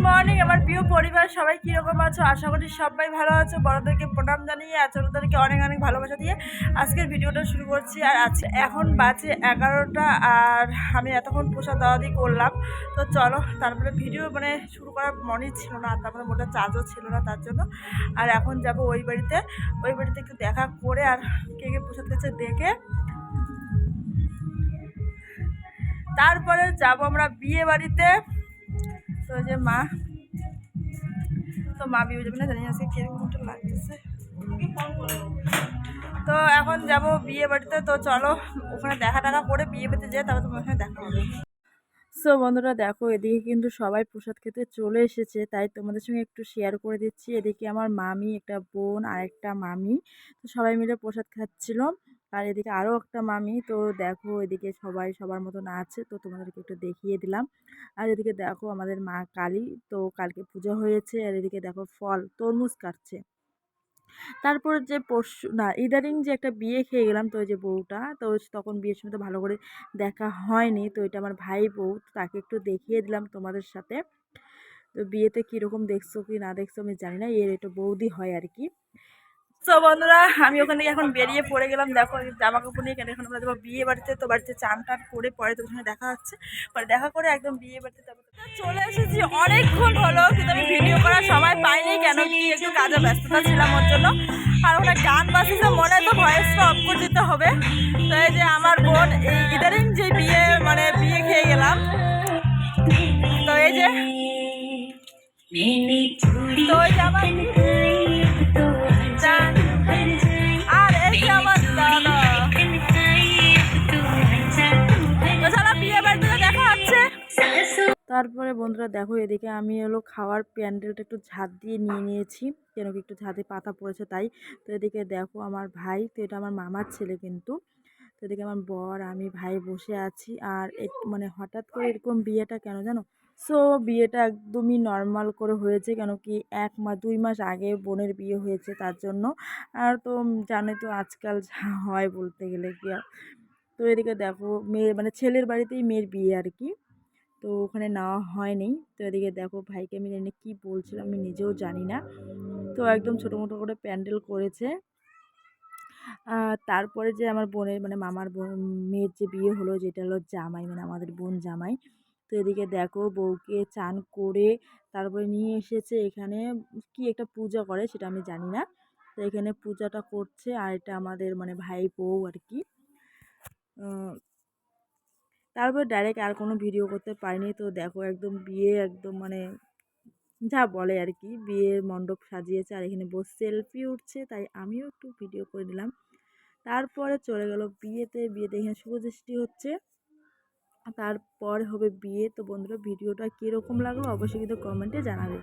Morning আমার প্রিয় পরিবার সবাই কীরকম আছো? আশা করি সবাই ভালো আছো। বড়দেরকে প্রণাম জানিয়ে আর ছোটোদেরকে অনেক অনেক ভালোবাসা দিয়ে আজকের ভিডিওটা শুরু করছি। আর আজকে এখন বাজে 11টা আর আমি এতক্ষণ প্রসাদ দাওয়াদি করলাম। তো চলো, তারপরে ভিডিও শুরু করার মনেই ছিল না, আর তারপরে মোটা চার্জও ছিল না তার জন্য। আর এখন যাব ওই বাড়িতে একটু দেখা করে আর কে কে প্রসাদ খেয়েছে দেখে তারপরে যাব আমরা বিয়ে বাড়িতে। তো যে মা বিয়ে যাবে না, জানি আজকে কিরকমটা লাগতেছে। তো এখন যাব বিয়ে বাড়িতে। তো চলো ওখানে দেখা টাকা করে বিয়ে বাড়িতে যেয়ে তারপর তোমার ওখানে দেখা হবে। সো বন্ধুরা দেখো, এদিকে কিন্তু সবাই প্রসাদ খেতে চলে এসেছে, তাই তোমাদের সঙ্গে একটু শেয়ার করে দিচ্ছি। এদিকে আমার মামি, একটা বোন আর একটা মামি, তো সবাই মিলে প্রসাদ খাচ্ছিল। আর এদিকে আরও একটা মামি। তো দেখো এদিকে সবাই সবার মতন আছে, তো তোমাদেরকে একটু দেখিয়ে দিলাম। আর এদিকে দেখো আমাদের মা কালী, তো কালকে পুজো হয়েছে। আর এদিকে দেখো ফল তরমুজ কাটছে। তারপর যে পরশু না ইদারিং যে একটা বিয়ে খেয়ে গেলাম, তো ওই যে বউটা, তো তখন বিয়ের সময় তো ভালো করে দেখা হয়নি, তো এটা আমার ভাই বউ, তো তাকে একটু দেখিয়ে দিলাম তোমাদের সাথে। তো বিয়েতে কীরকম দেখছো কি না দেখছো আমি জানি না, এর একটু বৌদি হয় আর কি। তো বন্ধুরা আমি ওখান থেকে এখন বেরিয়ে পড়ে গেলাম। দেখো জামা কাপড় নিয়ে, কেন এখন আমরা যাবো বিয়ে বাড়িতে। তো বাড়িতে চান টান করে পরে তোর সঙ্গে দেখা হচ্ছে, পরে দেখা করে একদম বিয়ে বাড়িতে চলে এসেছি। অনেকক্ষণ হলো কিন্তু আমি ভিডিও করার সময় পাইনি, কেন কি একটু কাজে ব্যস্ততা ছিলাম ওর জন্য। আর ওখানে গান বাজছে, মনে তো ভয়েসটা অফ করে দিতে হবে। তো এই যে আমার বোন, এই ইদারিং যে বিয়ে খেয়ে গেলাম, তো এই যে আমার আর এই যে আমার দাদা। বিয়ে বাড়িতে দেখা হচ্ছে। তারপরে বন্ধুরা দেখো, এদিকে আমি হলো খাওয়ার প্যান্ডেলটা একটু ঝাঁট দিয়ে নিয়েছি, কেন কি একটু ঝাঁতে পাতা পড়েছে তাই। তো এদিকে দেখো আমার ভাই, তো এটা আমার মামার ছেলে কিন্তু। তো এদিকে আমার বর, আমি, ভাই বসে আছি। আর হঠাৎ করে এরকম বিয়েটা কেন জানো? সো বিয়েটা একদমই নর্মাল করে হয়েছে, কেন কি 2 মাস আগে বোনের বিয়ে হয়েছে তার জন্য। আর তো জানোই তো আজকাল যা হয় বলতে গেলে কি। তো এদিকে দেখো মেয়ে ছেলের বাড়িতেই মেয়ের বিয়ে আর কি, তো ওখানে নেওয়া হয়নি। তো এদিকে দেখো ভাইকে আমি জানি কী বলছিলাম, আমি নিজেও জানি না। তো একদম ছোটো মোটো করে প্যান্ডেল করেছে। তারপরে যে আমার বোনের মামার বোন মেয়ের যে বিয়ে হলো, যেটা হলো জামাই, আমাদের বোন জামাই। তো এদিকে দেখো বউকে চান করে তারপরে নিয়ে এসেছে এখানে, কি একটা পূজা করে সেটা আমি জানি না। তো এখানে পূজাটা করছে, আর এটা আমাদের ভাই বউ আর কি। তারপর ডাইরেক্ট আর কোনো ভিডিও করতে পারিনি। তো দেখো একদম বিয়ে একদম যা বলে আর কি, বিয়ের মণ্ডপ সাজিয়েছে আর এখানে বসে সেলফি উঠছে, তাই আমিও একটু ভিডিও করে নিলাম। তারপরে চলে গেল বিয়েতে এখানে শুভদৃষ্টি হচ্ছে, তারপর হবে বিয়ে। তো বন্ধুরা ভিডিওটা কীরকম লাগলো অবশ্যই কিন্তু কমেন্টে জানাবে।